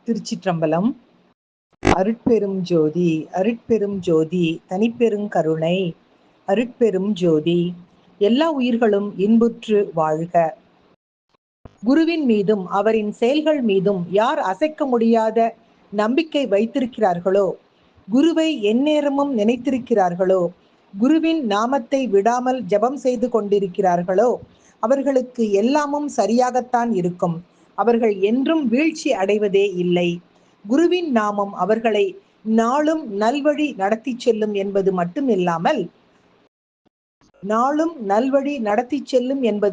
திருச்சிற்றம்பலம். அருட்பெரும் ஜோதி அருட்பெரும் ஜோதி தனிப்பெரும் கருணை அருட்பெரும் ஜோதி. எல்லா உயிர்களும் இன்புற்று வாழ்க. குருவின் மீதும் அவரின் செயல்கள் மீதும் யார் அசைக்க முடியாத நம்பிக்கை வைத்திருக்கிறார்களோ, குருவை எந்நேரமும் நினைத்திருக்கிறார்களோ, குருவின் நாமத்தை விடாமல் ஜபம் செய்து கொண்டிருக்கிறார்களோ, அவர்களுக்கு எல்லாமும் சரியாகத்தான் இருக்கும். அவர்கள் என்றும் வீழ்ச்சி அடைவதே இல்லை. குருவின் நாமம் அவர்களை நாளும் நல்வழி நடத்தி செல்லும் என்பது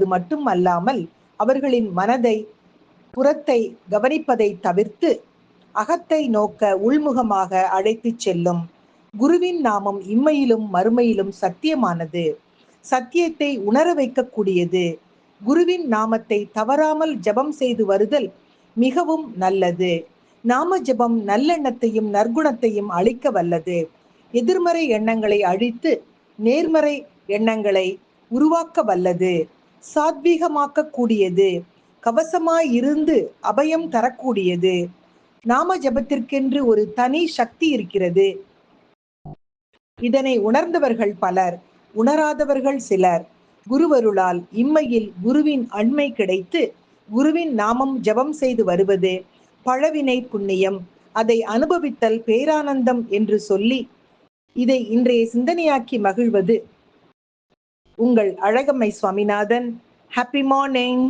மட்டும் அல்லாமல் அவர்களின் மனதை புறத்தை கவனிப்பதை தவிர்த்து அகத்தை நோக்க உள்முகமாக அழைத்துச் செல்லும். குருவின் நாமம் இம்மையிலும் மறுமையிலும் சத்தியமானது, சத்தியத்தை உணர வைக்கக்கூடியது. குருவின் நாமத்தை தவறாமல் ஜபம் செய்து வருதல் மிகவும் நல்லது. நாம ஜபம் நல்லெண்ணத்தையும் நற்குணத்தையும் அழிக்க வல்லது. எதிர்மறை எண்ணங்களை அழித்து நேர்மறை எண்ணங்களை உருவாக்க வல்லது. சாத்வீகமாக்க கூடியது. கவசமாயிருந்து அபயம் தரக்கூடியது. நாம ஜபத்திற்கென்று ஒரு தனி சக்தி இருக்கிறது. இதனை உணர்ந்தவர்கள் பலர், உணராதவர்கள் சிலர். குருவருளால் இம்மையில் குருவின் அண்மை கிடைத்து குருவின் நாமம் ஜபம் செய்து வருவது பழவினை புண்ணியம். அதை அனுபவித்தல் பேரானந்தம் என்று சொல்லி இதை இன்றைய சிந்தனையாக்கி மகிழ்வது உங்கள் அழகம்மை சுவாமிநாதன். Happy morning.